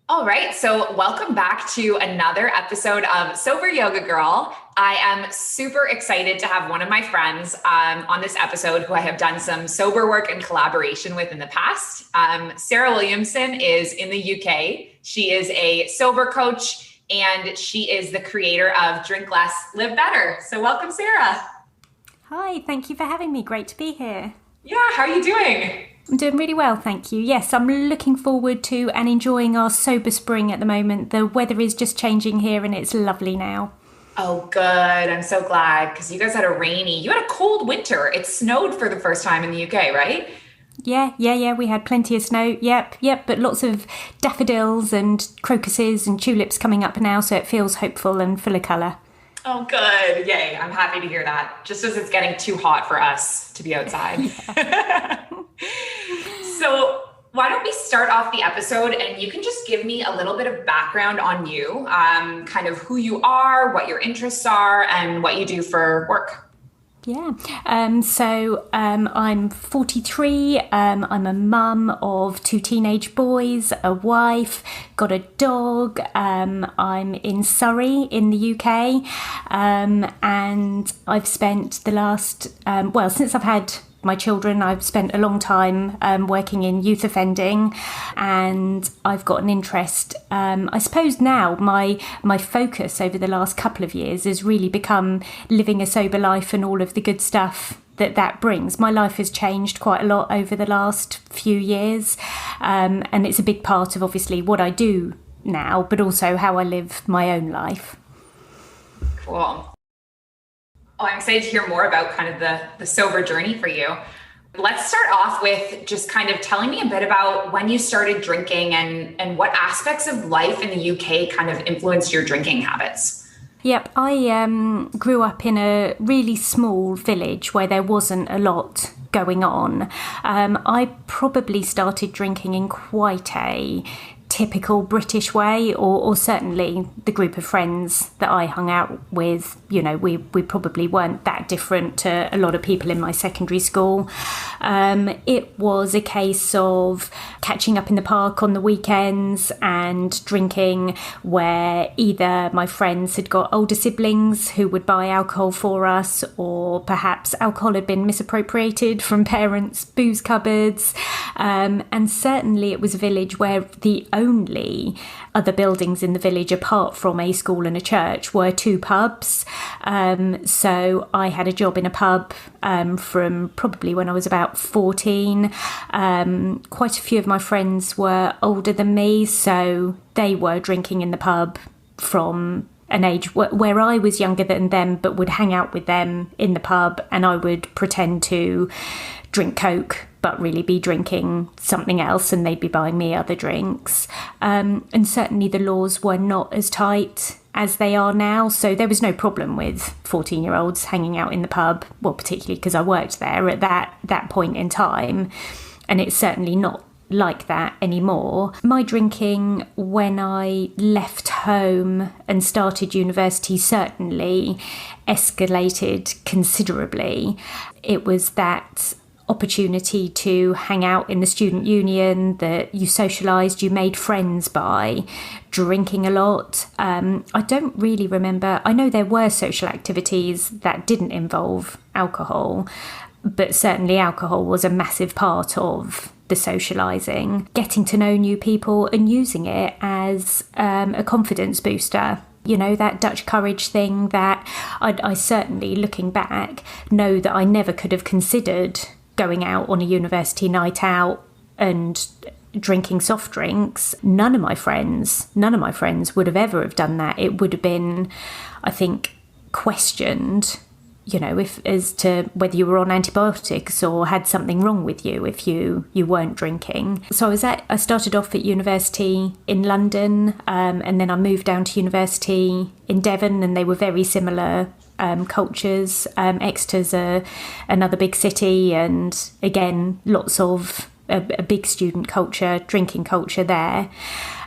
All right, so welcome back to another episode of Sober Yoga Girl. I am super excited to have one of my friends on this episode who I have done some sober work and collaboration with in the past. Sarah Williamson is in the UK. She is a sober coach and she is the creator of Drink Less, Live Better. So welcome, Sarah. Hi, thank you for having me. Great to be here. Yeah, how are you doing? I'm doing really well, thank you. Yes, I'm looking forward to and enjoying our sober spring at the moment. The weather is just changing here and it's lovely now. Oh, good. I'm so glad because you guys had you had a cold winter. It snowed for the first time in the UK, right? Yeah. We had plenty of snow. Yep. But lots of daffodils and crocuses and tulips coming up now, so it feels hopeful and full of colour. Oh, good. Yay. I'm happy to hear that. Just as it's getting too hot for us to be outside. So why don't we start off the episode and you can just give me a little bit of background on you, kind of who you are, what your interests are, and what you do for work. Yeah. I'm 43. I'm a mum of two teenage boys, a wife, got a dog. I'm in Surrey in the UK. And I've spent the last, since I've had my children, I've spent a long time working in youth offending, and I've got an interest. I suppose now my focus over the last couple of years has really become living a sober life and all of the good stuff that brings. My life has changed quite a lot over the last few years, and it's a big part of obviously what I do now, but also how I live my own life. Cool. Oh, I'm excited to hear more about kind of the sober journey for you. Let's start off with just kind of telling me a bit about when you started drinking and what aspects of life in the UK kind of influenced your drinking habits. Yep, I grew up in a really small village where there wasn't a lot going on. I probably started drinking in quite a typical British way, or certainly the group of friends that I hung out with, we probably weren't that different to a lot of people in my secondary school. It was a case of catching up in the park on the weekends and drinking, where either my friends had got older siblings who would buy alcohol for us, or perhaps alcohol had been misappropriated from parents' booze cupboards. And certainly it was a village where the only other buildings in the village apart from a school and a church were two pubs. So I had a job in a pub from probably when I was about 14. Quite a few of my friends were older than me, so they were drinking in the pub from an age where I was younger than them, but would hang out with them in the pub, and I would pretend to drink Coke but really be drinking something else, and they'd be buying me other drinks. And certainly the laws were not as tight as they are now, so there was no problem with 14-year-olds hanging out in the pub, well, particularly because I worked there at that point in time, and it's certainly not like that anymore. My drinking when I left home and started university certainly escalated considerably. It was that opportunity to hang out in the student union that you socialised, you made friends by drinking a lot. I don't really remember. I know there were social activities that didn't involve alcohol, but certainly alcohol was a massive part of the socialising, getting to know new people and using it as a confidence booster. That Dutch courage thing that I certainly, looking back, know that I never could have considered going out on a university night out and drinking soft drinks. None of my friends would have ever have done that. It would have been, I think, questioned, if as to whether you were on antibiotics or had something wrong with you if you weren't drinking. So I started off at university in London, and then I moved down to university in Devon, and they were very similar cultures. Exeter's another big city, and again, lots of a big student culture, drinking culture there.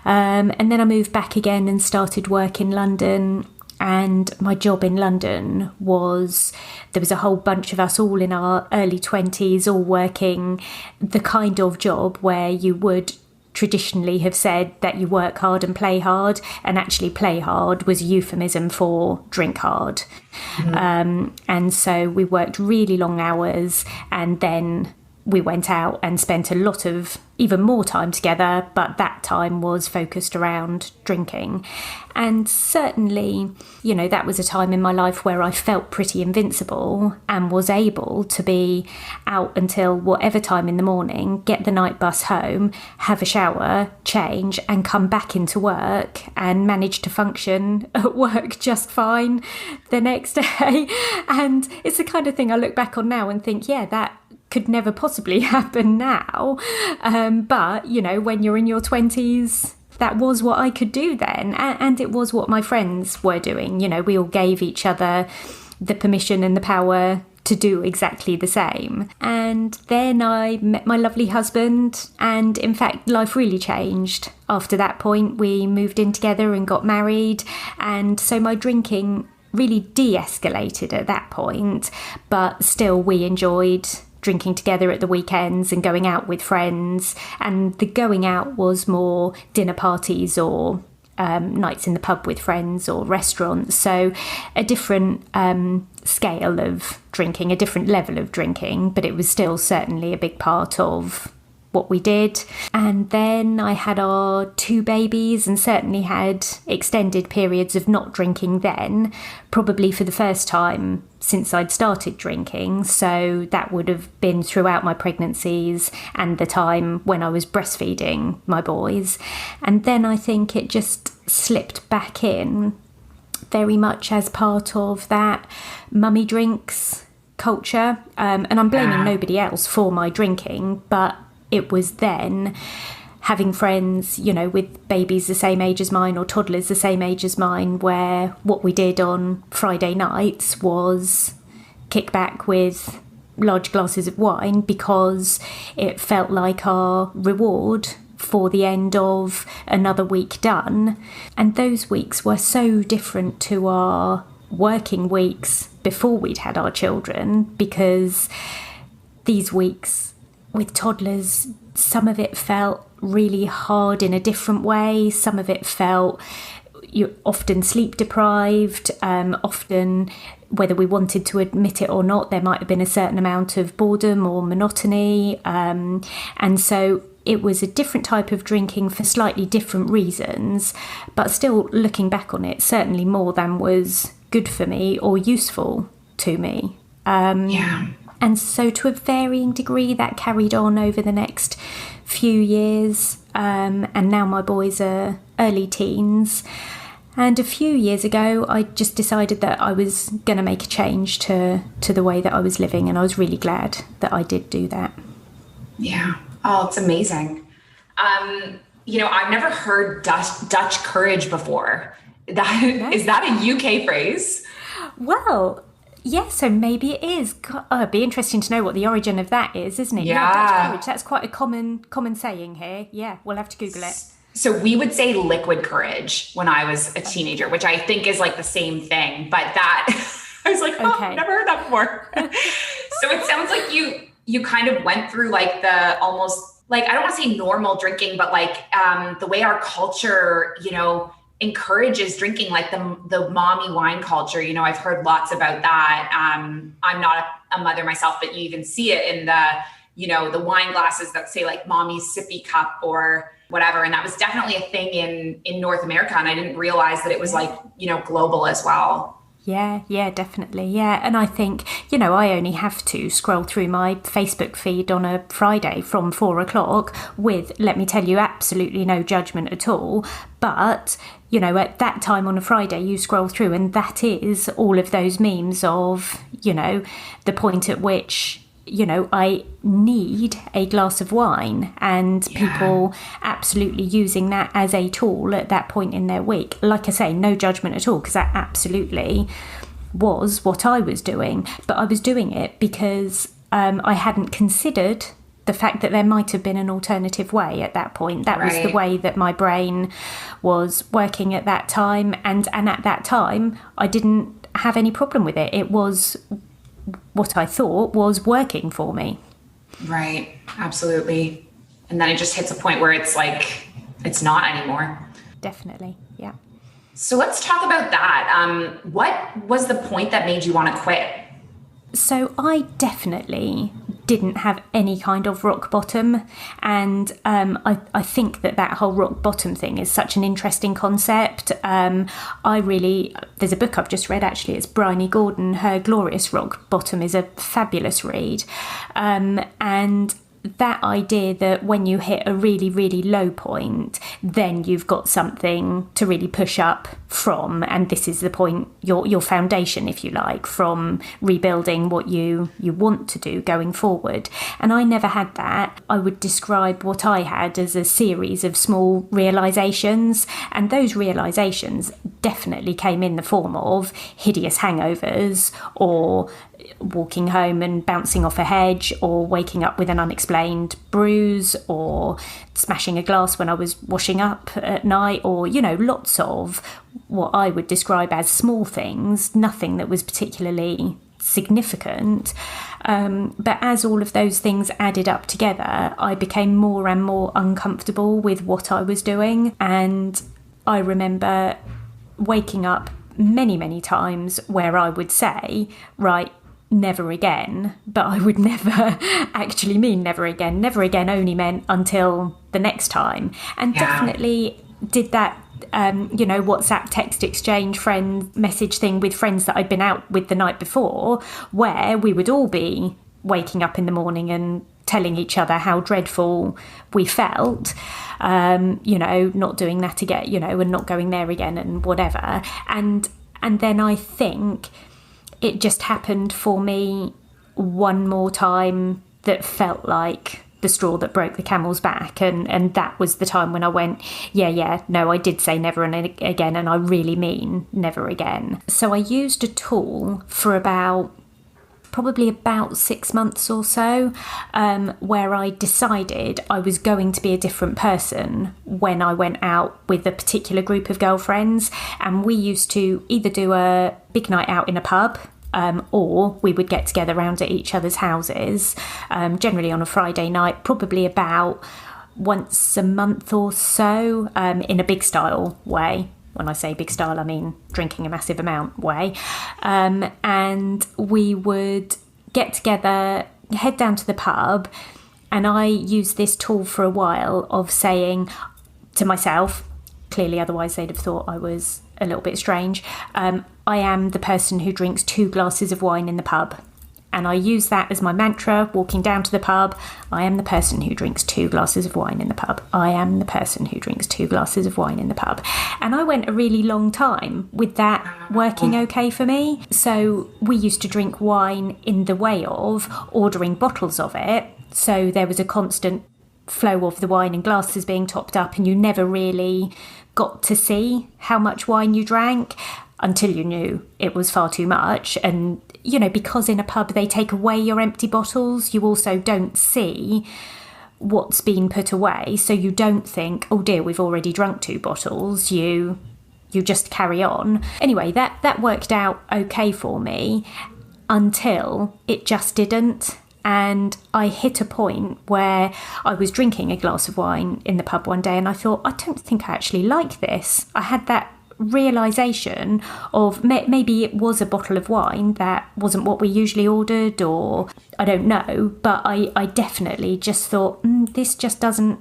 And then I moved back again and started work in London. And my job in London there was a whole bunch of us all in our early 20s, all working the kind of job where you would traditionally have said that you work hard and play hard, and actually play hard was a euphemism for drink hard. And so we worked really long hours, and then we went out and spent a lot of even more time together, but that time was focused around drinking. And certainly, you know, that was a time in my life where I felt pretty invincible and was able to be out until whatever time in the morning, get the night bus home, have a shower, change, and come back into work and manage to function at work just fine the next day. And it's the kind of thing I look back on now and think, yeah, that could never possibly happen now. But, you know, when you're in your 20s, that was what I could do then. And it was what my friends were doing. You know, we all gave each other the permission and the power to do exactly the same. And then I met my lovely husband, and in fact, life really changed. After that point, we moved in together and got married. And so my drinking really de-escalated at that point, but still we enjoyed drinking together at the weekends and going out with friends. And the going out was more dinner parties or nights in the pub with friends or restaurants. So a different scale of drinking, a different level of drinking, but it was still certainly a big part of what we did. And then I had our 2 babies and certainly had extended periods of not drinking then, probably for the first time since I'd started drinking. So that would have been throughout my pregnancies and the time when I was breastfeeding my boys. And then I think it just slipped back in very much as part of that mummy drinks culture. And I'm blaming nobody else for my drinking, but it was then having friends, you know, with babies the same age as mine or toddlers the same age as mine, where what we did on Friday nights was kick back with large glasses of wine because it felt like our reward for the end of another week done. And those weeks were so different to our working weeks before we'd had our children, because these weeks with toddlers, some of it felt really hard in a different way. Some of it felt you're often sleep deprived, often, whether we wanted to admit it or not, there might have been a certain amount of boredom or monotony. And so it was a different type of drinking for slightly different reasons, but still looking back on it, certainly more than was good for me or useful to me. And so to a varying degree, that carried on over the next few years. And now my boys are early teens. And a few years ago, I just decided that I was going to make a change to the way that I was living. And I was really glad that I did do that. Yeah. Oh, it's amazing. You know, I've never heard Dutch courage before. Is that a UK phrase? Well, yeah, so maybe it is. It'd be interesting to know what the origin of that is, isn't it? Yeah. Dutch courage. That's quite a common saying here. Yeah, we'll have to Google it. So we would say liquid courage when I was a teenager, which I think is like the same thing. But that, I was like, oh, okay. I've never heard that before. So it sounds like you kind of went through like the almost, like, I don't want to say normal drinking, but like the way our culture, you know, encourages drinking, like the mommy wine culture. You know, I've heard lots about that. I'm not a mother myself, but you even see it in the, you know, the wine glasses that say like mommy's sippy cup or whatever. And that was definitely a thing in North America. And I didn't realize that it was like, you know, global as well. Yeah, definitely. Yeah. And I think, you know, I only have to scroll through my Facebook feed on a Friday from 4:00 with, let me tell you, absolutely no judgment at all. But, you know, at that time on a Friday, you scroll through and that is all of those memes of, you know, the point at which, you know, I need a glass of wine, and people absolutely using that as a tool at that point in their week. Like I say, no judgment at all, because that absolutely was what I was doing. But I was doing it because I hadn't considered the fact that there might have been an alternative way at that point. That was the way that my brain was working at that time. And at that time, I didn't have any problem with it. It was what I thought was working for me. Right. Absolutely. And then it just hits a point where it's like, it's not anymore. Definitely. Yeah. So let's talk about that. What was the point that made you want to quit? So I definitely didn't have any kind of rock bottom. And I think that whole rock bottom thing is such an interesting concept. There's a book I've just read, actually. It's Bryony Gordon. Her Glorious Rock Bottom is a fabulous read. And that idea that when you hit a really, really low point, then you've got something to really push up from. And this is the point, your foundation, if you like, from rebuilding what you want to do going forward. And I never had that. I would describe what I had as a series of small realizations. And those realizations definitely came in the form of hideous hangovers, or walking home and bouncing off a hedge, or waking up with an unexplained bruise, or smashing a glass when I was washing up at night, or, lots of what I would describe as small things, nothing that was particularly significant. But as all of those things added up together, I became more and more uncomfortable with what I was doing. And I remember waking up many, many times where I would say, right, never again, but I would never actually mean never again. Never again only meant until the next time. And definitely did that, WhatsApp text exchange friend message thing with friends that I'd been out with the night before, where we would all be waking up in the morning and telling each other how dreadful we felt, not doing that again, and not going there again and whatever. And then I think it just happened for me one more time that felt like the straw that broke the camel's back. And that was the time when I went, no, I did say never again, and I really mean never again. So I used a tool for probably about 6 months or so, where I decided I was going to be a different person when I went out with a particular group of girlfriends. And we used to either do a big night out in a pub, or we would get together round at each other's houses, generally on a Friday night, probably about once a month or so, in a big style way. When I say big style, I mean drinking a massive amount way. And we would get together, head down to the pub, and I used this tool for a while of saying to myself, clearly otherwise they'd have thought I was a little bit strange, I am the person who drinks 2 glasses of wine in the pub. And I use that as my mantra, walking down to the pub. I am the person who drinks 2 glasses of wine in the pub. I am the person who drinks 2 glasses of wine in the pub. And I went a really long time with that working okay for me. So we used to drink wine in the way of ordering bottles of it. So there was a constant flow of the wine and glasses being topped up, and you never really got to see how much wine you drank until you knew it was far too much. And because in a pub they take away your empty bottles, you also don't see what's been put away. So you don't think, oh dear, we've already drunk 2 bottles. You just carry on. Anyway, that worked out okay for me until it just didn't. And I hit a point where I was drinking a glass of wine in the pub one day, and I thought, I don't think I actually like this. I had that realisation of maybe it was a bottle of wine that wasn't what we usually ordered, or I don't know, but I definitely just thought, this just doesn't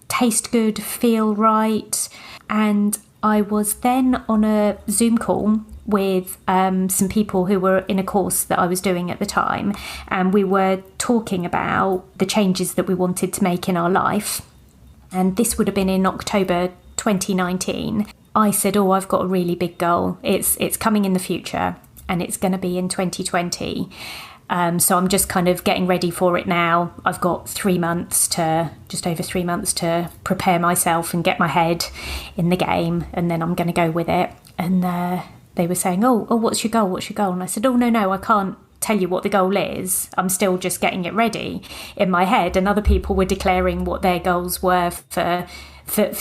taste good, feel right. And I was then on a Zoom call with some people who were in a course that I was doing at the time, and we were talking about the changes that we wanted to make in our life. And this would have been in October 2019. I said, I've got a really big goal. It's coming in the future, and it's going to be in 2020. So I'm just kind of getting ready for it now. I've got just over 3 months to prepare myself and get my head in the game, and then I'm going to go with it. And they were saying, what's your goal? What's your goal? And I said, no, I can't tell you what the goal is. I'm still just getting it ready in my head. And other people were declaring what their goals were for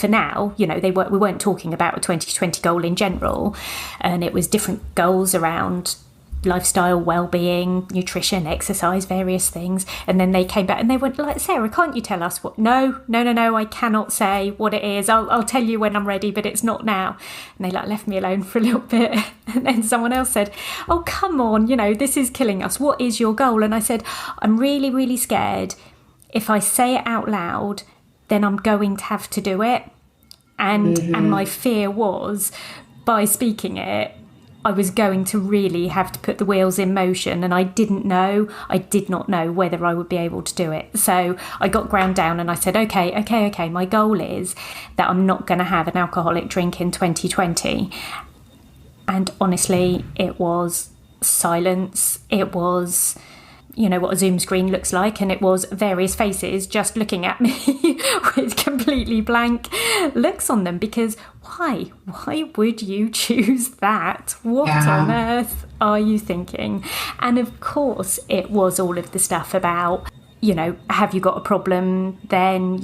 now. We weren't talking about a 2020 goal in general, and it was different goals around lifestyle, well-being, nutrition, exercise, various things. And then they came back and they went like, Sarah, can't you tell us what? No, I cannot say what it is. I'll tell you when I'm ready, but it's not now. And they like left me alone for a little bit. And then someone else said, oh, come on, this is killing us. What is your goal? And I said, I'm really, really scared. If I say it out loud, then I'm going to have to do it. And my fear was, by speaking it, I was going to really have to put the wheels in motion, and I did not know whether I would be able to do it. So I got ground down and I said, okay, my goal is that I'm not going to have an alcoholic drink in 2020. And honestly, it was silence. It was, what a Zoom screen looks like, and it was various faces just looking at me with completely blank looks on them, because why would you choose that? What on earth are you thinking? And of course it was all of the stuff about, have you got a problem? Then,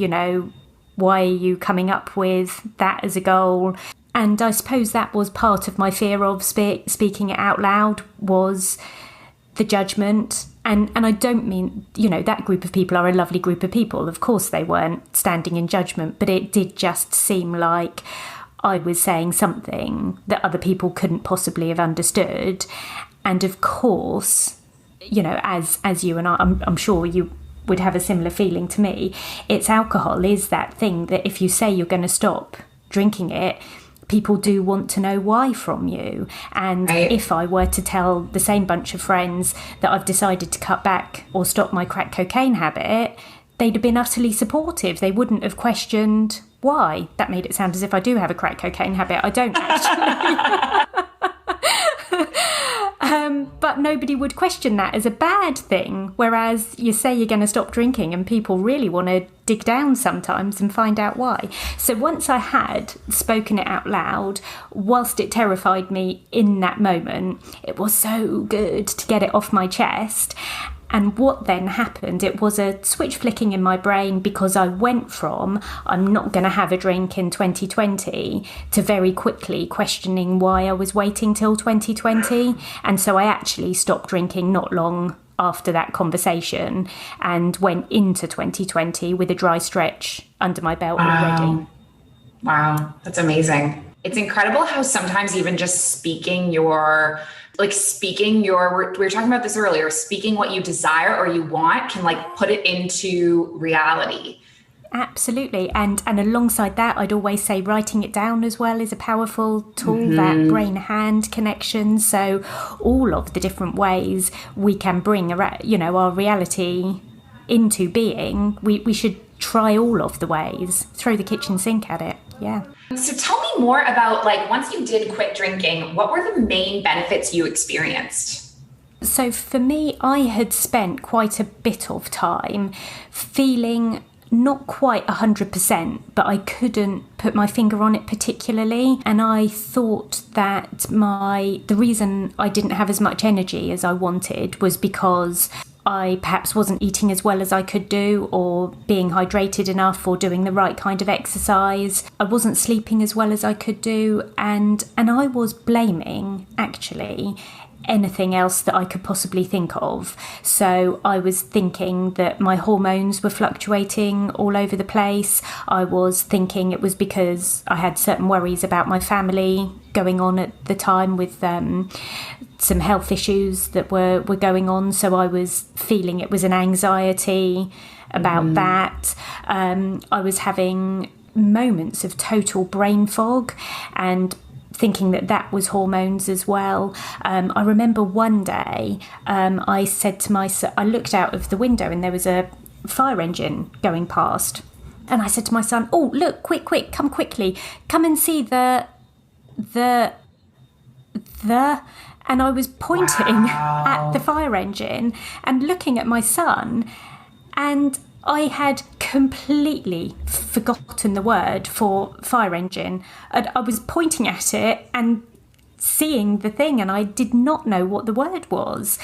why are you coming up with that as a goal? And I suppose that was part of my fear of speaking it out loud, was the judgment. And I don't mean, that group of people are a lovely group of people. Of course they weren't standing in judgment, but it did just seem like I was saying something that other people couldn't possibly have understood. And of course, as you and I'm sure you would have a similar feeling to me, it's alcohol is that thing that if you say you're going to stop drinking it, people do want to know why from you. And if I were to tell the same bunch of friends that I've decided to cut back or stop my crack cocaine habit, they'd have been utterly supportive. They wouldn't have questioned why. That made it sound as if I do have a crack cocaine habit. I don't actually. But nobody would question that as a bad thing, whereas you say you're going to stop drinking and people really want to dig down sometimes and find out why. So once I had spoken it out loud, whilst it terrified me in that moment, it was so good to get it off my chest. And what then happened, it was a switch flicking in my brain, because I went from I'm not going to have a drink in 2020 to very quickly questioning why I was waiting till 2020. And so I actually stopped drinking not long after that conversation and went into 2020 with a dry stretch under my belt already. Wow, that's amazing. It's incredible how sometimes even just speaking we were talking about this earlier, speaking what you desire or you want can put it into reality. Absolutely. And alongside that, I'd always say writing it down as well is a powerful tool, that brain-hand connection. So all of the different ways we can bring our reality into being, we should try all of the ways, throw the kitchen sink at it. Yeah. So tell me more about once you did quit drinking, what were the main benefits you experienced? So for me, I had spent quite a bit of time feeling not quite 100%, but I couldn't put my finger on it particularly. And I thought that the reason I didn't have as much energy as I wanted was because I perhaps wasn't eating as well as I could do, or being hydrated enough, or doing the right kind of exercise. I wasn't sleeping as well as I could do, and I was blaming, actually, anything else that I could possibly think of. So I was thinking that my hormones were fluctuating all over the place. I was thinking it was because I had certain worries about my family going on at the time with some health issues that were going on. So I was feeling it was an anxiety about that. I was having moments of total brain fog and thinking that was hormones as well. I remember one day I said to myself, I looked out of the window and there was a fire engine going past. And I said to my son, oh, look, quick, come quickly. Come and see the... And I was pointing at the fire engine and looking at my son, and I had completely forgotten the word for fire engine. And I was pointing at it and seeing the thing and I did not know what the word was.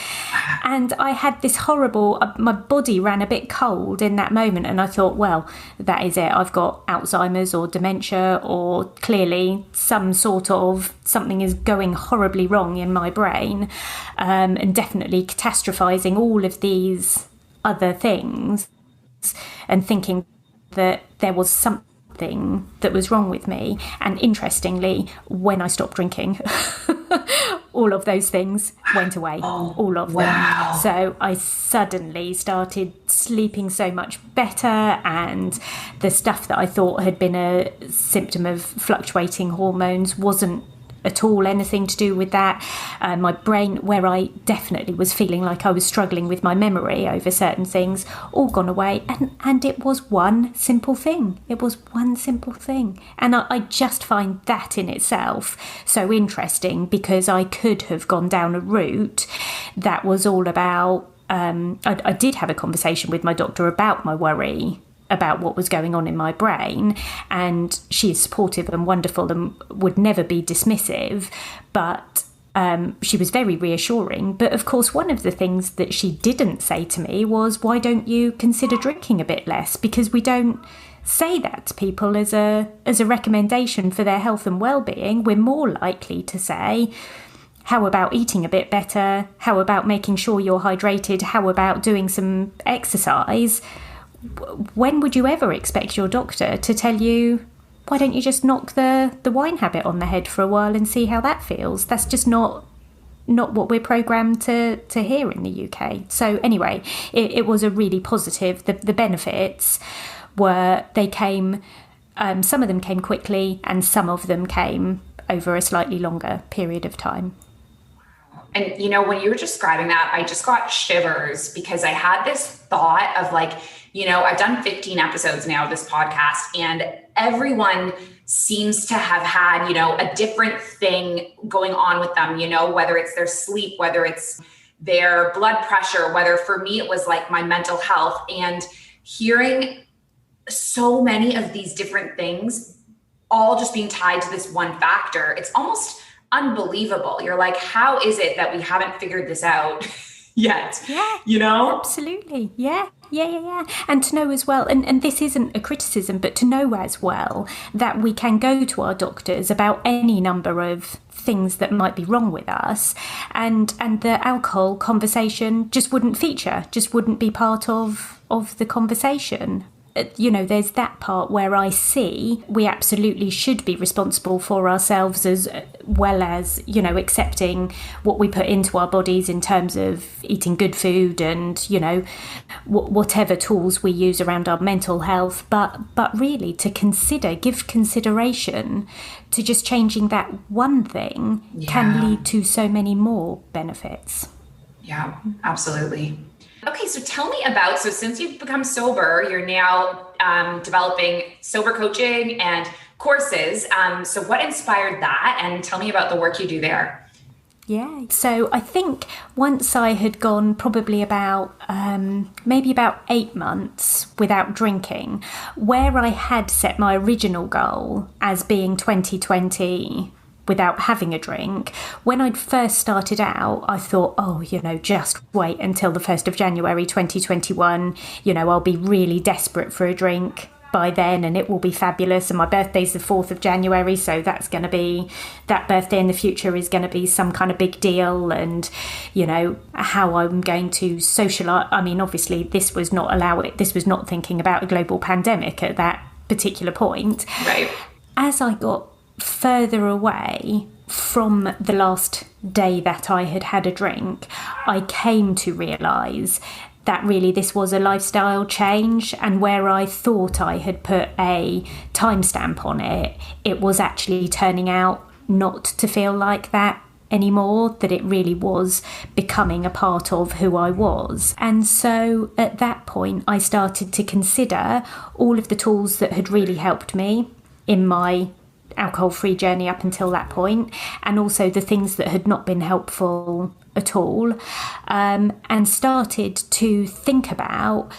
And I had this horrible, my body ran a bit cold in that moment, and I thought, well, that is it. I've got Alzheimer's or dementia, or clearly something is going horribly wrong in my brain, and definitely catastrophizing all of these other things, and thinking that there was something that was wrong with me. And interestingly, when I stopped drinking, all of those things went away, all of them. So I suddenly started sleeping so much better, and the stuff that I thought had been a symptom of fluctuating hormones wasn't at all anything to do with that. My brain, where I definitely was feeling like I was struggling with my memory over certain things, all gone away. And it was one simple thing. And I just find that in itself so interesting, because I could have gone down a route that was all about, I did have a conversation with my doctor about my worry about what was going on in my brain, and she is supportive and wonderful and would never be dismissive, but she was very reassuring. But of course, one of the things that she didn't say to me was, why don't you consider drinking a bit less? Because we don't say that to people as a recommendation for their health and well-being. We're more likely to say, how about eating a bit better? How about making sure you're hydrated? How about doing some exercise? When would you ever expect your doctor to tell you, why don't you just knock the wine habit on the head for a while and see how that feels? That's just not what we're programmed to hear in the UK. So anyway, it was a really positive. The benefits were, they came, some of them came quickly, and some of them came over a slightly longer period of time. And, when you were describing that, I just got shivers, because I had this thought of like, I've done 15 episodes now of this podcast, and everyone seems to have had, a different thing going on with them, whether it's their sleep, whether it's their blood pressure, whether for me it was like my mental health, and hearing so many of these different things all just being tied to this one factor. It's almost unbelievable. You're like, how is it that we haven't figured this out yet? Yeah, absolutely. Yeah. And to know as well, and this isn't a criticism, but to know as well that we can go to our doctors about any number of things that might be wrong with us, and the alcohol conversation just wouldn't feature, just wouldn't be part of the conversation. There's that part where I see we absolutely should be responsible for ourselves, as well as, accepting what we put into our bodies in terms of eating good food and, whatever tools we use around our mental health. But really to give consideration to just changing that one thing can lead to so many more benefits. Yeah, absolutely. Okay, so tell me about, so since you've become sober, you're now developing sober coaching and courses. So what inspired that? And tell me about the work you do there. Yeah, so I think once I had gone probably about, maybe about 8 months without drinking, where I had set my original goal as being 2020 without having a drink. When I'd first started out, I thought, just wait until the 1st of January 2021, I'll be really desperate for a drink by then and it will be fabulous. And my birthday's the 4th of January, so that birthday in the future is going to be some kind of big deal. And, how I'm going to socialise. I mean, obviously this was not thinking about a global pandemic at that particular point. Right. As I got further away from the last day that I had had a drink, I came to realise that really this was a lifestyle change, and where I thought I had put a timestamp on it, it was actually turning out not to feel like that anymore, that it really was becoming a part of who I was. And so at that point I started to consider all of the tools that had really helped me in my alcohol-free journey up until that point, and also the things that had not been helpful at all, and started to think about,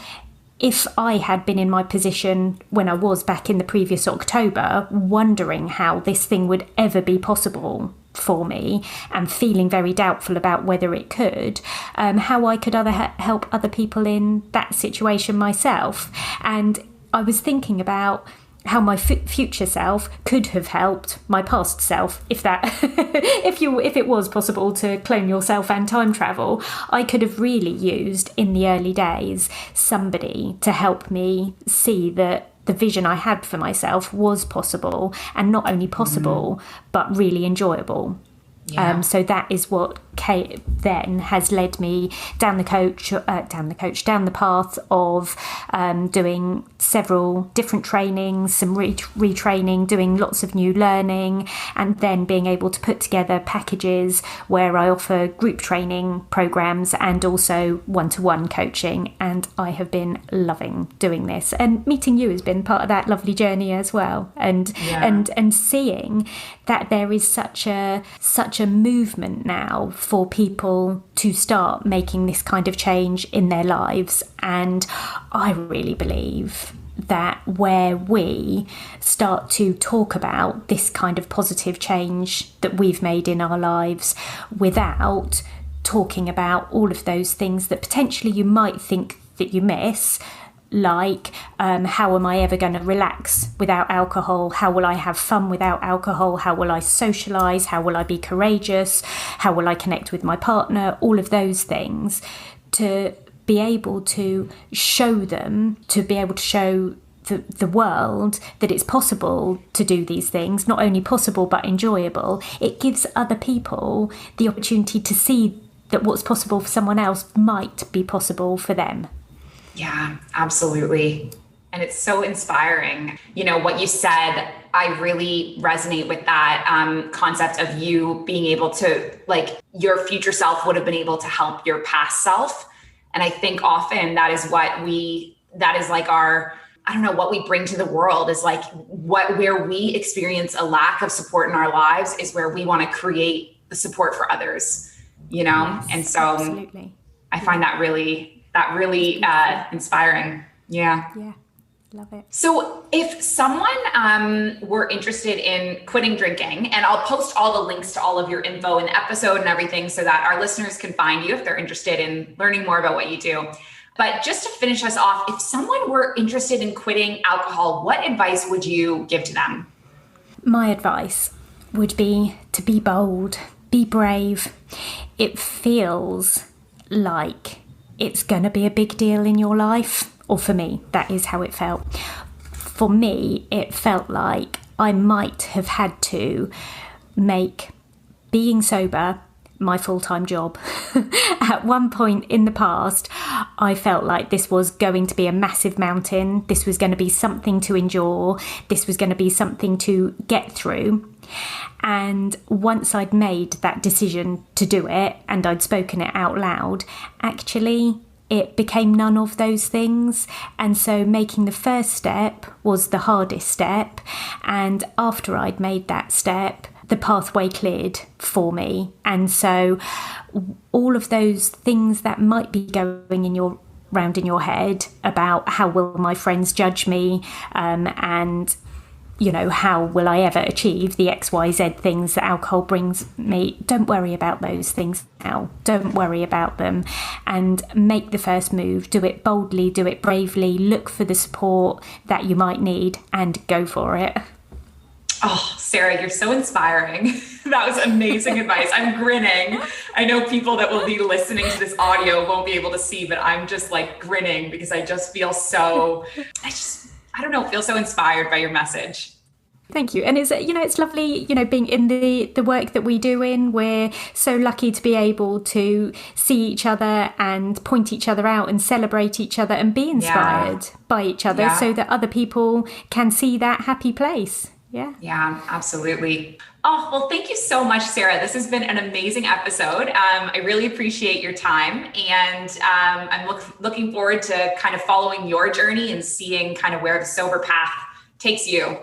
if I had been in my position when I was back in the previous October, wondering how this thing would ever be possible for me and feeling very doubtful about whether it could, how I could help other people in that situation myself. And I was thinking about how my future self could have helped my past self, if it was possible to clone yourself and time travel. I could have really used in the early days somebody to help me see that the vision I had for myself was possible, and not only possible, but really enjoyable. Yeah. So that is what then has led me down the path of doing several different trainings, some retraining, doing lots of new learning, and then being able to put together packages where I offer group training programs and also one-to-one coaching. And I have been loving doing this, and meeting you has been part of that lovely journey as well. And seeing that there is such a movement now for people to start making this kind of change in their lives. And I really believe that where we start to talk about this kind of positive change that we've made in our lives without talking about all of those things that potentially you might think that you miss, like how am I ever going to relax without alcohol? How will I have fun without alcohol? How will I socialise? How will I be courageous? How will I connect with my partner? All of those things, to be able to show them, to be able to show the world that it's possible to do these things, not only possible but enjoyable. It gives other people the opportunity to see that what's possible for someone else might be possible for them. Yeah, absolutely. And it's so inspiring. You know, what you said, I really resonate with that concept of you being able to, like, your future self would have been able to help your past self. And I think often that is what that is like our, I don't know, what we bring to the world is like where we experience a lack of support in our lives is where we want to create the support for others, you know? Yes, and so absolutely. I find that really inspiring. Yeah. Yeah. Love it. So if someone were interested in quitting drinking, and I'll post all the links to all of your info in the episode and everything so that our listeners can find you if they're interested in learning more about what you do. But just to finish us off, if someone were interested in quitting alcohol, what advice would you give to them? My advice would be to be bold, be brave. It feels like it's going to be a big deal in your life. Or for me, that is how it felt. For me, it felt like I might have had to make being sober my full-time job. At one point in the past, I felt like this was going to be a massive mountain. This was going to be something to endure. This was going to be something to get through. And once I'd made that decision to do it and I'd spoken it out loud, actually it became none of those things. And so making the first step was the hardest step. And after I'd made that step, the pathway cleared for me. And so all of those things that might be going round in your head about how will my friends judge me, and you know, how will I ever achieve the XYZ things that alcohol brings me? Don't worry about those things now. Don't worry about them, and make the first move. Do it boldly, do it bravely, look for the support that you might need and go for it. Oh, Sarah, you're so inspiring. That was amazing advice. I'm grinning. I know people that will be listening to this audio won't be able to see, but I'm just like grinning because I just feel so, I don't know, feel so inspired by your message. Thank you. And it's lovely, being in the work that we do in. We're so lucky to be able to see each other and point each other out and celebrate each other and be inspired by each other so that other people can see that happy place. Yeah, absolutely. Oh, well, thank you so much, Sarah. This has been an amazing episode. I really appreciate your time. And I'm looking forward to kind of following your journey and seeing kind of where the sober path takes you.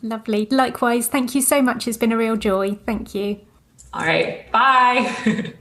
Lovely. Likewise. Thank you so much. It's been a real joy. Thank you. All right. Bye.